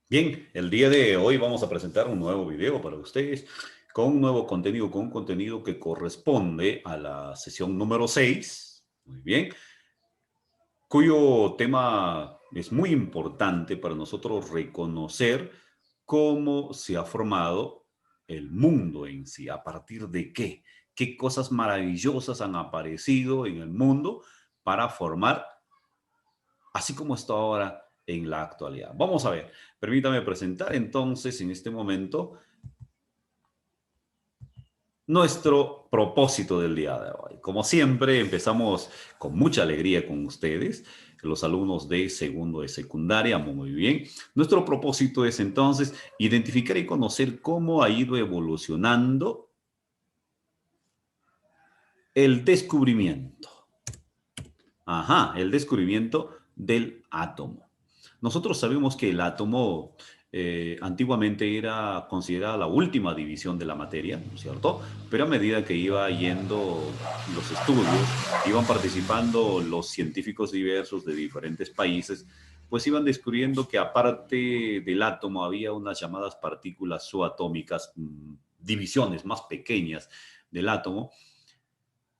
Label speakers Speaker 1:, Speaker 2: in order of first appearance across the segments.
Speaker 1: Bien, el día de hoy vamos a presentar un nuevo video para ustedes con un nuevo contenido, con un contenido que corresponde a la sesión número 6. Muy bien, cuyo tema es muy importante para nosotros reconocer cómo se ha formado el mundo en sí, a partir de qué cosas maravillosas han aparecido en el mundo para formar así como está ahora en la actualidad. Vamos a ver, permítame presentar entonces en este momento nuestro propósito del día de hoy. Como siempre, empezamos con mucha alegría con ustedes, los alumnos de segundo de secundaria, muy bien. Nuestro propósito es entonces identificar y conocer cómo ha ido evolucionando el descubrimiento. Ajá, el descubrimiento del átomo. Nosotros sabemos que el átomo antiguamente era considerada la última división de la materia, ¿no es cierto? Pero a medida que iba yendo los estudios, iban participando los científicos diversos de diferentes países, pues iban descubriendo que aparte del átomo había unas llamadas partículas subatómicas, divisiones más pequeñas del átomo,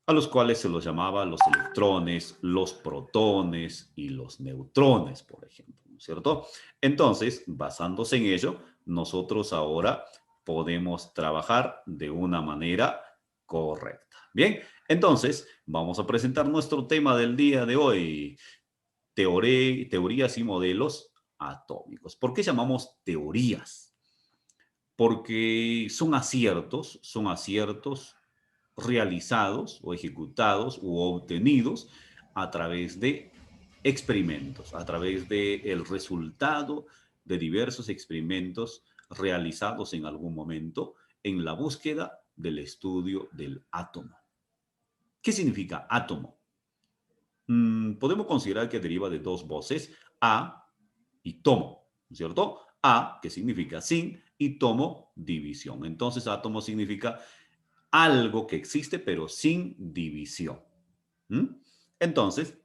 Speaker 1: a los cuales se los llamaba los electrones, los protones y los neutrones, por ejemplo, ¿no es cierto? Entonces, basándose en ello, nosotros ahora podemos trabajar de una manera correcta. Bien, entonces vamos a presentar nuestro tema del día de hoy, teorías y modelos atómicos. ¿Por qué llamamos teorías? Porque son aciertos realizados o ejecutados u obtenidos a través de experimentos, a través del resultado de diversos experimentos realizados en algún momento en la búsqueda del estudio del átomo. ¿Qué significa átomo? Podemos considerar que deriva de dos voces, a y tomo, ¿no es cierto? A, que significa sin, y tomo, división. Entonces, átomo significa algo que existe pero sin división. ¿Mm? Entonces,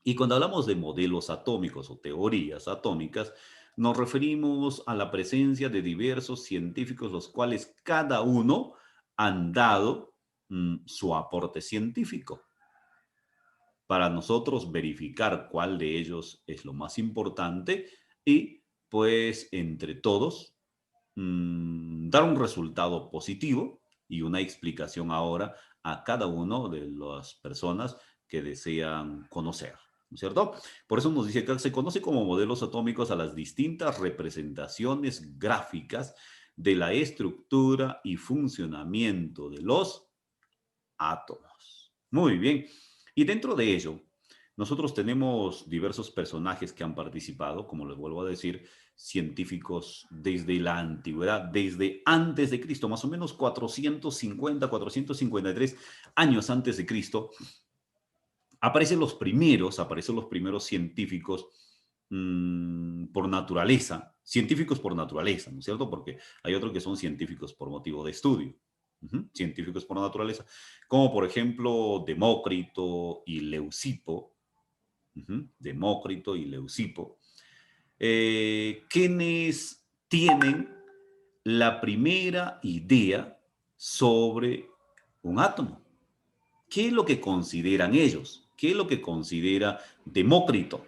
Speaker 1: y cuando hablamos de modelos atómicos o teorías atómicas, nos referimos a la presencia de diversos científicos, los cuales cada uno han dado su aporte científico para nosotros verificar cuál de ellos es lo más importante y pues entre todos dar un resultado positivo y una explicación ahora a cada uno de las personas que desean conocer, ¿no es cierto? Por eso nos dice que se conoce como modelos atómicos a las distintas representaciones gráficas de la estructura y funcionamiento de los átomos. Muy bien. Y dentro de ello, nosotros tenemos diversos personajes que han participado, como les vuelvo a decir, científicos desde la antigüedad, desde antes de Cristo, más o menos 450, 453 años antes de Cristo, aparecen los primeros científicos por naturaleza, científicos por naturaleza, ¿no es cierto? Porque hay otros que son científicos por motivo de estudio, científicos por naturaleza, como por ejemplo Demócrito y Leucipo, Demócrito y Leucipo, quienes tienen la primera idea sobre un átomo. ¿Qué es lo que consideran ellos? ¿Qué es lo que considera Demócrito?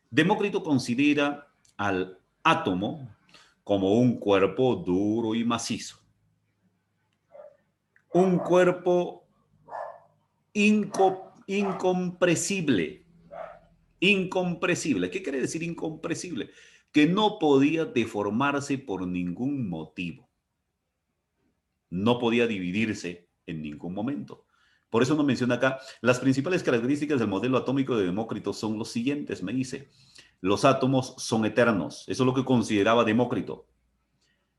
Speaker 1: Demócrito considera al átomo como un cuerpo duro y macizo, un cuerpo incompresible. Incompresible. ¿Qué quiere decir incompresible? Que no podía deformarse por ningún motivo. No podía dividirse en ningún momento. Por eso nos menciona acá, las principales características del modelo atómico de Demócrito son los siguientes, me dice. Los átomos son eternos, eso es lo que consideraba Demócrito.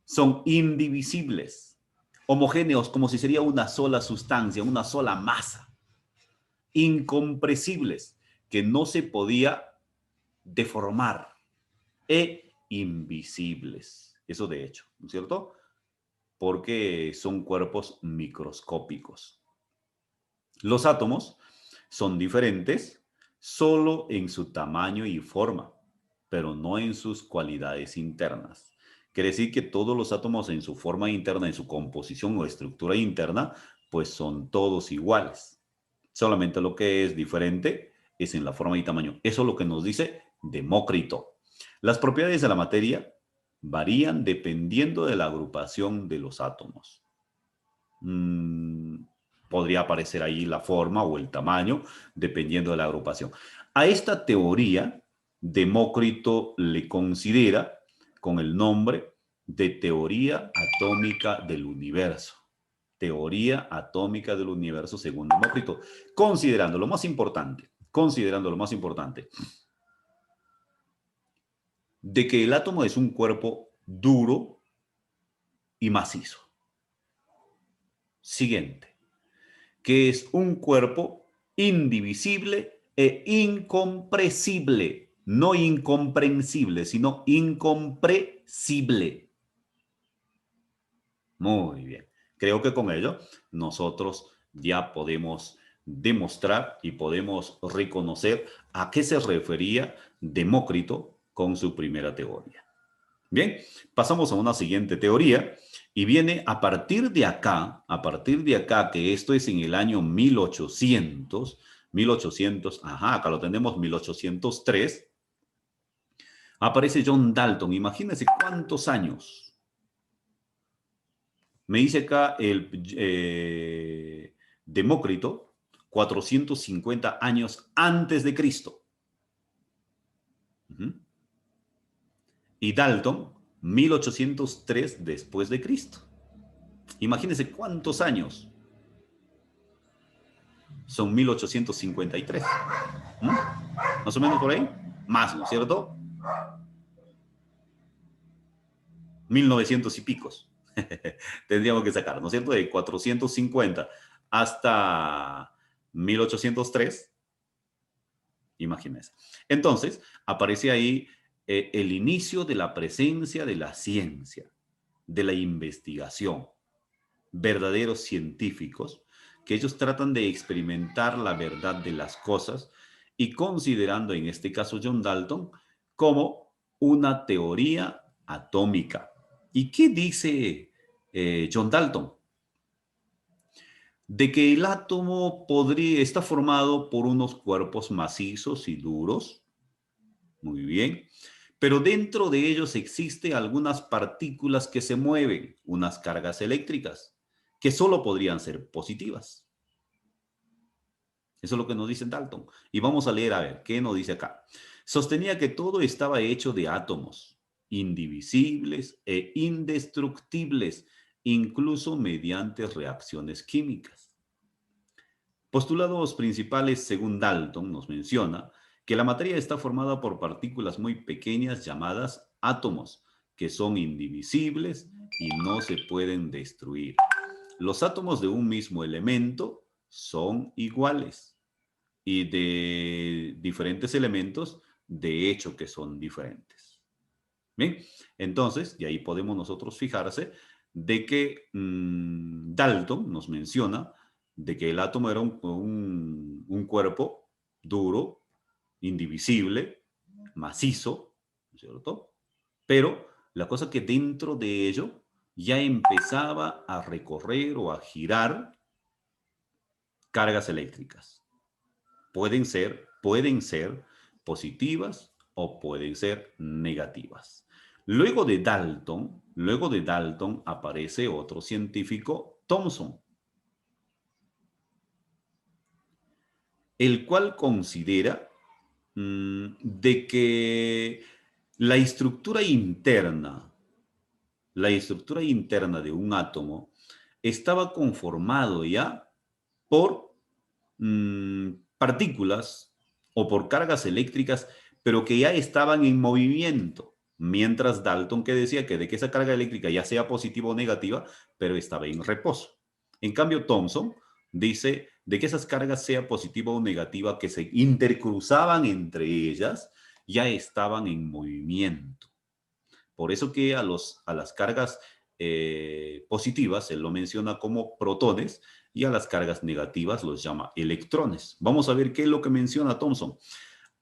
Speaker 1: Son indivisibles, homogéneos, como si sería una sola sustancia, una sola masa. Incompresibles, que no se podía deformar. E invisibles. Eso de hecho, ¿no es cierto? Porque son cuerpos microscópicos. Los átomos son diferentes solo en su tamaño y forma. pero no en sus cualidades internas. Quiere decir que todos los átomos en su forma interna, en su composición o estructura interna, pues son todos iguales. Solamente lo que es diferente es en la forma y tamaño. Eso es lo que nos dice Demócrito. Las propiedades de la materia varían dependiendo de la agrupación de los átomos. Podría aparecer ahí la forma o el tamaño, dependiendo de la agrupación. A esta teoría, Demócrito le considera con el nombre de teoría atómica del universo. Teoría atómica del universo según Demócrito, considerando lo más importante, de que el átomo es un cuerpo duro y macizo. Siguiente, que es un cuerpo indivisible e incompresible. No incomprensible, sino incompresible. Muy bien. Creo que con ello nosotros ya podemos demostrar y podemos reconocer a qué se refería Demócrito con su primera teoría. Bien, pasamos a una siguiente teoría y viene a partir de acá, que esto es en el año 1800, acá lo tenemos, 1803, aparece John Dalton. Imagínense cuántos años. Me dice acá el Demócrito, 450 años antes de Cristo. Y Dalton, 1803 después de Cristo. Imagínense cuántos años. Son 1853. Más o menos por ahí. Más, ¿no es cierto? 1900 y picos. Tendríamos que sacar, ¿no es cierto? De 450 hasta 1803. Imagínense. Entonces, aparece ahí el inicio de la presencia de la ciencia, de la investigación. Verdaderos científicos, que ellos tratan de experimentar la verdad de las cosas y considerando en este caso John Dalton como una teoría atómica. ¿Y qué dice John Dalton? De que el átomo está formado por unos cuerpos macizos y duros. Muy bien. Pero dentro de ellos existen algunas partículas que se mueven, unas cargas eléctricas, que solo podrían ser positivas. Eso es lo que nos dice Dalton. Y vamos a leer a ver qué nos dice acá. Sostenía que todo estaba hecho de átomos, indivisibles e indestructibles, incluso mediante reacciones químicas. Postulados principales, según Dalton, nos menciona que la materia está formada por partículas muy pequeñas llamadas átomos, que son indivisibles y no se pueden destruir. Los átomos de un mismo elemento son iguales y de diferentes elementos, de hecho que son diferentes. Bien, entonces, y ahí podemos nosotros fijarse de que Dalton nos menciona de que el átomo era un cuerpo duro, indivisible, macizo, ¿no es cierto? Pero la cosa que dentro de ello ya empezaba a recorrer o a girar cargas eléctricas. Pueden ser positivas o pueden ser negativas. Luego de Dalton aparece otro científico, Thomson, el cual considera de que la estructura interna de un átomo estaba conformado ya por partículas o por cargas eléctricas, pero que ya estaban en movimiento. Mientras Dalton que decía que de que esa carga eléctrica ya sea positiva o negativa, pero estaba en reposo. En cambio, Thomson dice de que esas cargas, sea positiva o negativa, que se intercruzaban entre ellas, ya estaban en movimiento. Por eso que a las cargas positivas, él lo menciona como protones, y a las cargas negativas los llama electrones. Vamos a ver qué es lo que menciona Thomson.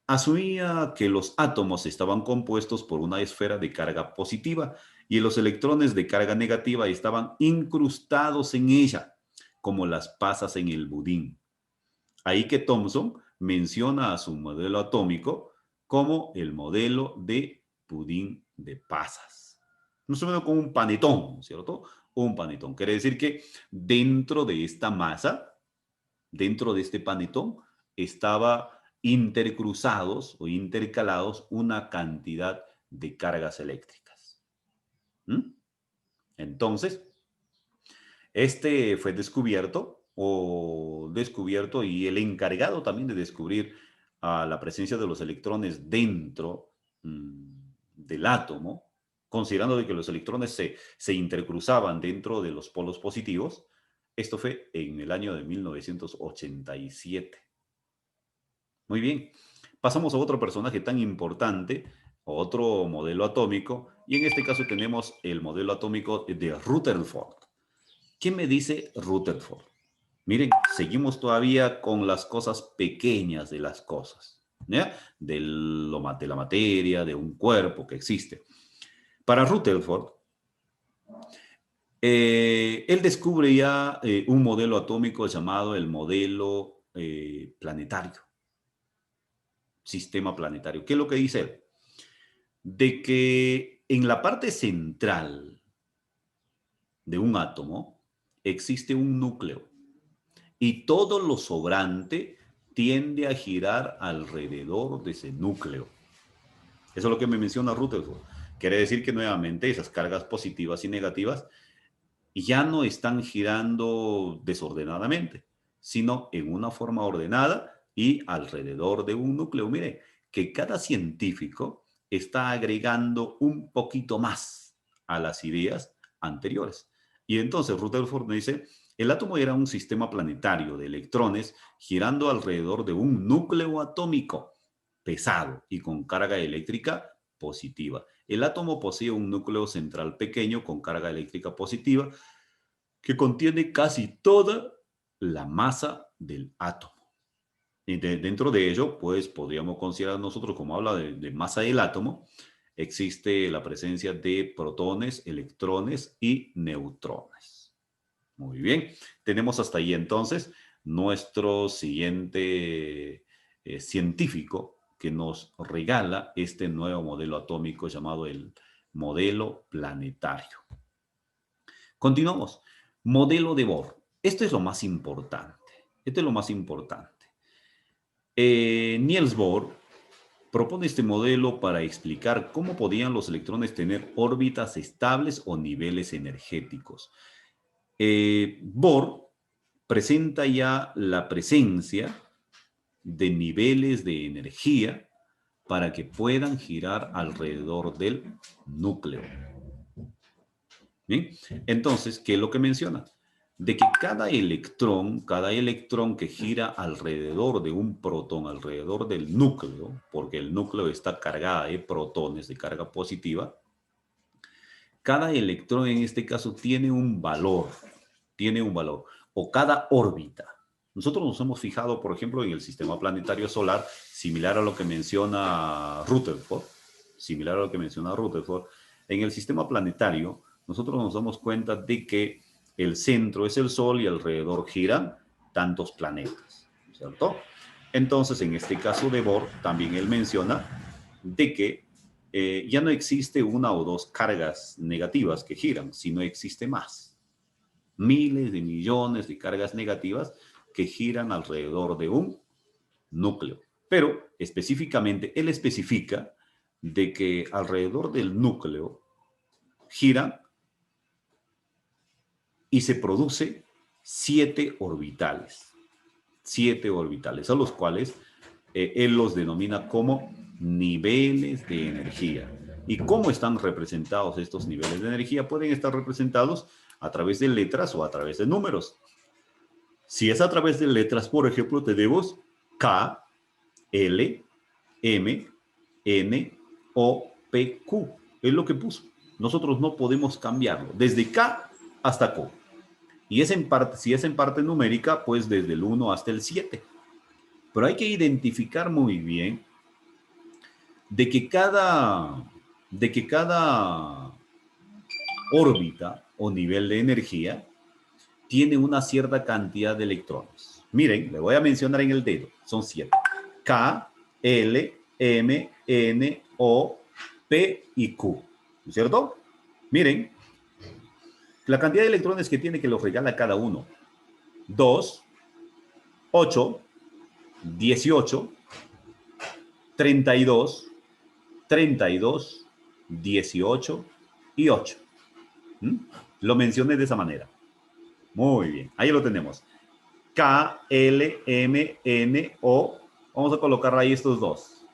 Speaker 1: Asumía que los átomos estaban compuestos por una esfera de carga positiva y los electrones de carga negativa estaban incrustados en ella, como las pasas en el budín. Ahí que Thomson menciona a su modelo atómico como el modelo de pudín de pasas. No se menos como un panetón, ¿cierto? Un panetón. Quiere decir que dentro de esta masa, dentro de este panetón, estaba intercruzados o intercalados una cantidad de cargas eléctricas. ¿Mm? Entonces, este fue descubierto y el encargado también de descubrir la presencia de los electrones dentro del átomo, considerando de que los electrones se intercruzaban dentro de los polos positivos. Esto fue en el año de 1987. Muy bien, pasamos a otro personaje tan importante, otro modelo atómico, y en este caso tenemos el modelo atómico de Rutherford. ¿Qué me dice Rutherford? Miren, seguimos todavía con las cosas pequeñas de las cosas, ¿ya? De la materia, de un cuerpo que existe. Para Rutherford, él descubre ya un modelo atómico llamado el modelo planetario, sistema planetario. ¿Qué es lo que dice él? De que en la parte central de un átomo existe un núcleo y todo lo sobrante tiende a girar alrededor de ese núcleo. Eso es lo que me menciona Rutherford. Quiere decir que nuevamente esas cargas positivas y negativas ya no están girando desordenadamente, sino en una forma ordenada y alrededor de un núcleo. Mire, que cada científico está agregando un poquito más a las ideas anteriores. Y entonces Rutherford me dice, el átomo era un sistema planetario de electrones girando alrededor de un núcleo atómico pesado y con carga eléctrica positiva. El átomo posee un núcleo central pequeño con carga eléctrica positiva que contiene casi toda la masa del átomo. Y dentro de ello, pues podríamos considerar nosotros, como habla de masa del átomo, existe la presencia de protones, electrones y neutrones. Muy bien, tenemos hasta ahí entonces nuestro siguiente científico que nos regala este nuevo modelo atómico llamado el modelo planetario. Continuamos. Modelo de Bohr. Esto es lo más importante. Esto es lo más importante. Niels Bohr propone este modelo para explicar cómo podían los electrones tener órbitas estables o niveles energéticos. Bohr presenta ya la presencia de niveles de energía para que puedan girar alrededor del núcleo. ¿Bien? Entonces, ¿qué es lo que menciona? De que cada electrón que gira alrededor de un protón, alrededor del núcleo, porque el núcleo está cargado de protones de carga positiva, cada electrón en este caso tiene un valor, o cada órbita. Nosotros nos hemos fijado, por ejemplo, en el sistema planetario solar, similar a lo que menciona Rutherford, en el sistema planetario, nosotros nos damos cuenta de que el centro es el Sol y alrededor giran tantos planetas, ¿cierto? Entonces, en este caso de Bohr, también él menciona de que ya no existe una o dos cargas negativas que giran, sino existe más. Miles de millones de cargas negativas que giran alrededor de un núcleo. Pero específicamente, él especifica de que alrededor del núcleo giran y se produce 7 orbitales. 7 orbitales, a los cuales él los denomina como niveles de energía. ¿Y cómo están representados estos niveles de energía? Pueden estar representados a través de letras o a través de números. Si es a través de letras, por ejemplo, tenemos K, L, M, N, O, P, Q. Es lo que puso. Nosotros no podemos cambiarlo. Desde K hasta Q. Y es en parte, si es en parte numérica, pues desde el 1 hasta el 7. Pero hay que identificar muy bien de que cada órbita o nivel de energía tiene una cierta cantidad de electrones. Miren, le voy a mencionar en el dedo, son 7. K, L, M, N, O, P y Q. ¿No es cierto? Miren, la cantidad de electrones que tiene que los regala cada uno. 2, 8, 18, 32, 32, 18 y 8. ¿Mm? Lo mencioné de esa manera. Muy bien, ahí lo tenemos. K, L, M, N, O. Vamos a colocar ahí estos dos.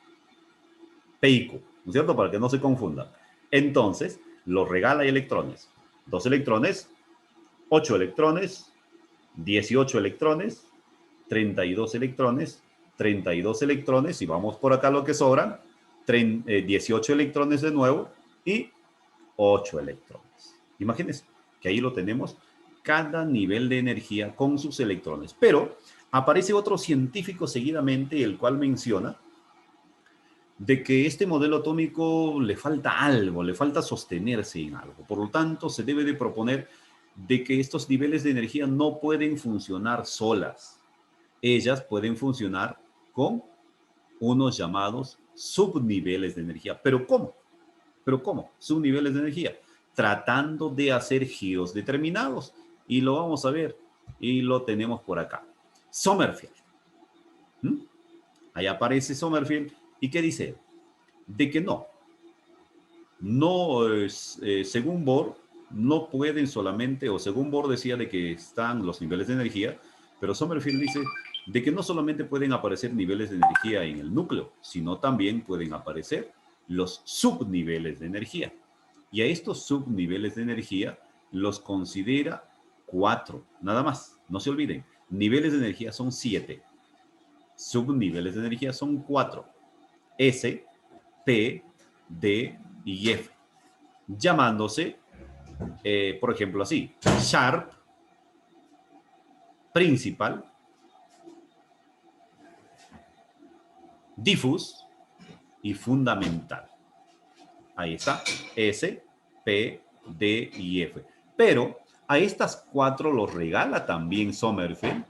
Speaker 1: P y Q, ¿no es cierto? Para que no se confunda. Entonces, los regala electrones. 2 electrones, 8 electrones, 18 electrones, 32 electrones, 32 electrones, y vamos por acá lo que sobran, 18 electrones de nuevo y 8 electrones. Imagínense que ahí lo tenemos, cada nivel de energía con sus electrones. Pero aparece otro científico seguidamente, el cual menciona de que este modelo atómico le falta algo, le falta sostenerse en algo. Por lo tanto, se debe de proponer de que estos niveles de energía no pueden funcionar solas. Ellas pueden funcionar con unos llamados subniveles de energía. ¿Pero cómo? ¿Pero cómo? Subniveles de energía. Tratando de hacer giros determinados. Y lo vamos a ver. Y lo tenemos por acá. Sommerfeld. ¿Mm? Ahí aparece Sommerfeld. ¿Y qué dice? De que no. No, según Bohr, no pueden solamente, o según Bohr decía de que están los niveles de energía, pero Sommerfeld dice de que no solamente pueden aparecer niveles de energía en el núcleo, sino también pueden aparecer los subniveles de energía. Y a estos subniveles de energía los considera 4, nada más. No se olviden, niveles de energía son 7, subniveles de energía son 4. S, P, D y F, llamándose, por ejemplo, así: Sharp, Principal, Diffuse y Fundamental. Ahí está, S, P, D y F. Pero a estas 4 los regala también Sommerfeld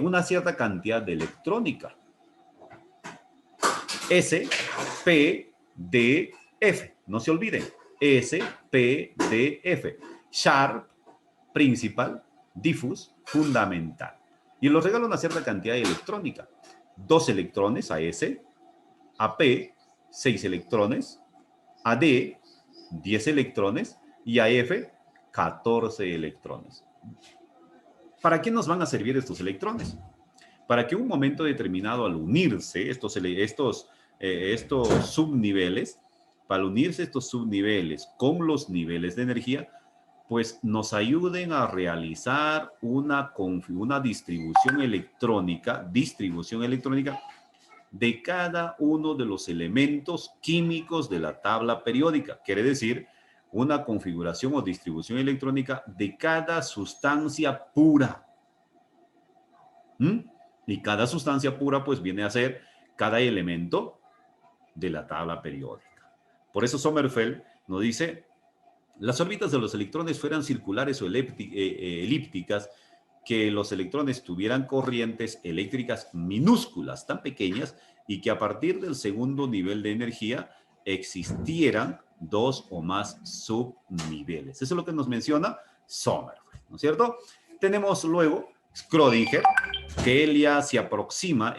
Speaker 1: una cierta cantidad de electrónica. S, P, D, F. No se olviden. S, P, D, F. Sharp, Principal, Diffuse, Fundamental. Y los regala una cierta cantidad de electrónica. 2 electrones a S, a P, 6 electrones, a D, 10 electrones y a F, 14 electrones. ¿Para qué nos van a servir estos electrones? Para que un momento determinado, al unirse estos subniveles, para unirse estos subniveles con los niveles de energía, pues nos ayuden a realizar una distribución electrónica de cada uno de los elementos químicos de la tabla periódica. Quiere decir, una configuración o distribución electrónica de cada sustancia pura. ¿Mm? Y cada sustancia pura pues viene a ser cada elemento de la tabla periódica. Por eso Sommerfeld nos dice: las órbitas de los electrones fueran circulares o elípticas, que los electrones tuvieran corrientes eléctricas minúsculas, tan pequeñas, y que a partir del segundo nivel de energía existieran 2 o más subniveles. Eso es lo que nos menciona Sommerfeld, ¿no es cierto? Tenemos luego Schrödinger, que él ya se aproxima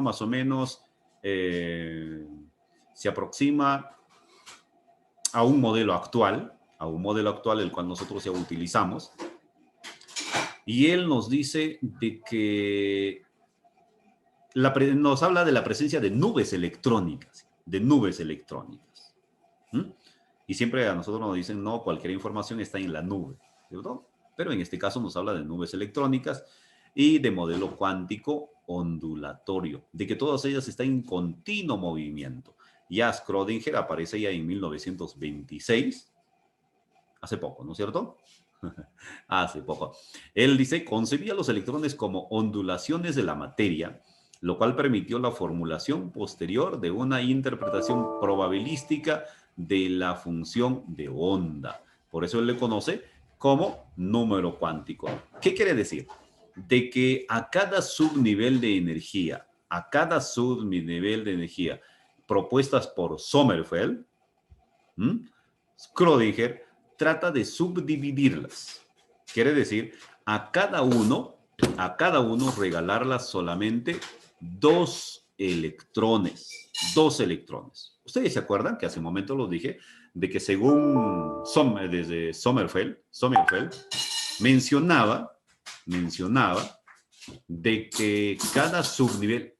Speaker 1: más o menos, se aproxima a un modelo actual, el cual nosotros ya utilizamos, y él nos dice de que nos habla de la presencia de nubes electrónicas, ¿Mm? Y siempre a nosotros nos dicen, no, cualquier información está en la nube, ¿cierto? Pero en este caso nos habla de nubes electrónicas y de modelo cuántico ondulatorio, de que todas ellas están en continuo movimiento. Ya Schrödinger aparece ya en 1926, hace poco, ¿no es cierto? Hace poco. Él dice: concebía los electrones como ondulaciones de la materia lo cual permitió la formulación posterior de una interpretación probabilística de la función de onda. Por eso él le conoce como número cuántico. ¿Qué quiere decir? De que a cada subnivel de energía, propuestas por Sommerfeld, Schrödinger trata de subdividirlas. Quiere decir, a cada uno regalarlas solamente dos electrones. Ustedes se acuerdan que hace un momento lo dije, de que según desde Sommerfeld mencionaba de que cada subnivel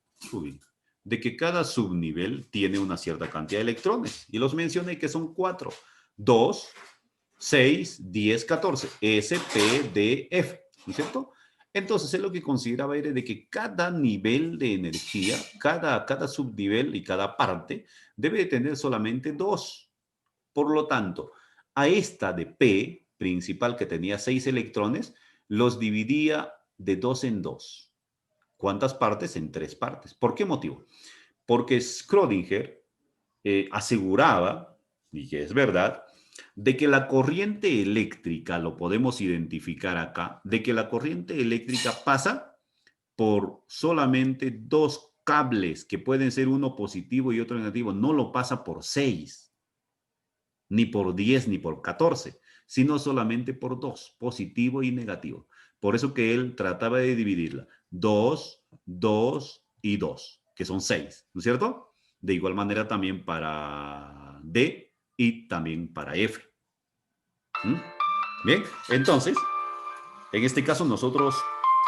Speaker 1: tiene una cierta cantidad de electrones. Y los mencioné que son 4. 2, 6, 10, 14. S, P, D, F. ¿No es cierto? Entonces, él lo que consideraba era de que cada nivel de energía, cada subnivel y cada parte debe tener solamente 2. Por lo tanto, a esta de P principal que tenía 6 electrones, los dividía de 2 en 2. ¿Cuántas partes? En 3 partes. ¿Por qué motivo? Porque Schrödinger aseguraba, y que es verdad, de que la corriente eléctrica, lo podemos identificar acá, de que la corriente eléctrica pasa por solamente 2 cables, que pueden ser uno positivo y otro negativo, no lo pasa por 6, ni por 10, ni por 14, sino solamente por 2, positivo y negativo. Por eso que él trataba de dividirla. 2, 2 y 2, que son 6, ¿no es cierto? De igual manera también para D y también para F. Bien, entonces, en este caso nosotros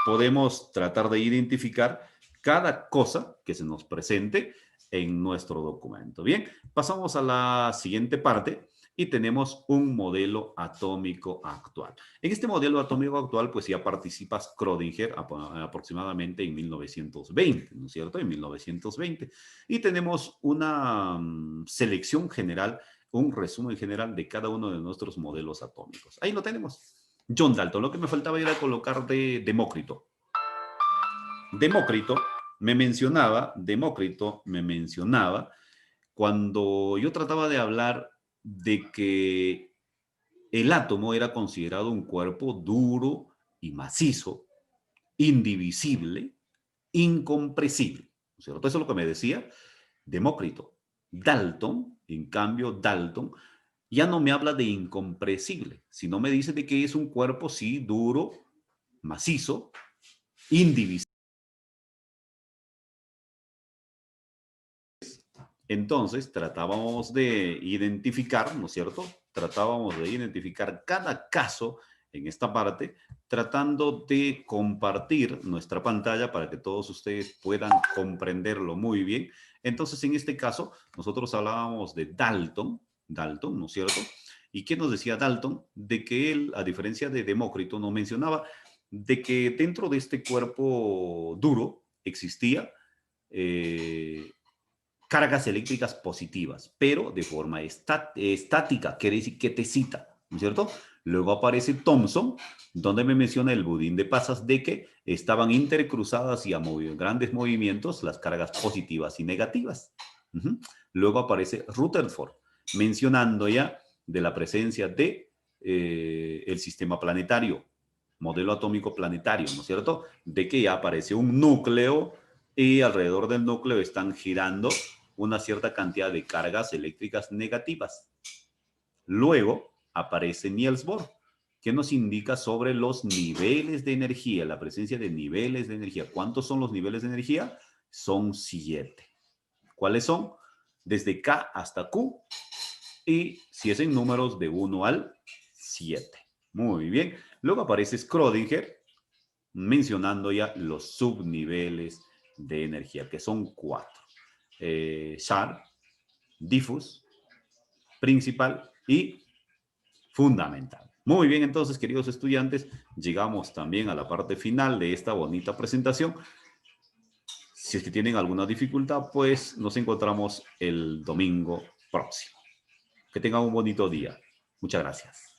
Speaker 1: podemos tratar de identificar cada cosa que se nos presente en nuestro documento. Bien, pasamos a la siguiente parte y tenemos un modelo atómico actual. En este modelo atómico actual, pues ya participa Schrödinger aproximadamente en 1920, ¿no es cierto? En 1920. Y tenemos una selección general, un resumen general de cada uno de nuestros modelos atómicos. Ahí lo tenemos. John Dalton, lo que me faltaba era colocar de Demócrito. Demócrito me mencionaba cuando yo trataba de hablar de que el átomo era considerado un cuerpo duro y macizo, indivisible, incompresible. ¿No es cierto? Eso es lo que me decía Demócrito. Dalton, en cambio, Dalton ya no me habla de incompresible, sino me dice de que es un cuerpo, sí, duro, macizo, indivisible. Entonces tratábamos de identificar, ¿no es cierto? Tratábamos de identificar cada caso en esta parte, tratando de compartir nuestra pantalla para que todos ustedes puedan comprenderlo muy bien. Entonces, en este caso, nosotros hablábamos de Dalton, ¿no es cierto? ¿Y qué nos decía Dalton? De que él, a diferencia de Demócrito, nos mencionaba de que dentro de este cuerpo duro existía cargas eléctricas positivas, pero de forma estática, quiere decir que te cita, ¿no es cierto? Luego aparece Thomson, donde me menciona el budín de pasas de que estaban intercruzadas y a grandes movimientos las cargas positivas y negativas. Luego aparece Rutherford, mencionando ya de la presencia de el sistema planetario, modelo atómico planetario, ¿no es cierto? De que ya aparece un núcleo y alrededor del núcleo están girando una cierta cantidad de cargas eléctricas negativas. Luego aparece Niels Bohr, que nos indica sobre los niveles de energía, la presencia de niveles de energía. ¿Cuántos son los niveles de energía? Son 7. ¿Cuáles son? Desde K hasta Q, y si es en números de 1 al 7. Muy bien. Luego aparece Schrödinger, mencionando ya los subniveles de energía, que son 4. Sharp, difus, principal y fundamental. Muy bien, entonces, queridos estudiantes, llegamos también a la parte final de esta bonita presentación. Si es que tienen alguna dificultad, pues nos encontramos el domingo próximo. Que tengan un bonito día. Muchas gracias.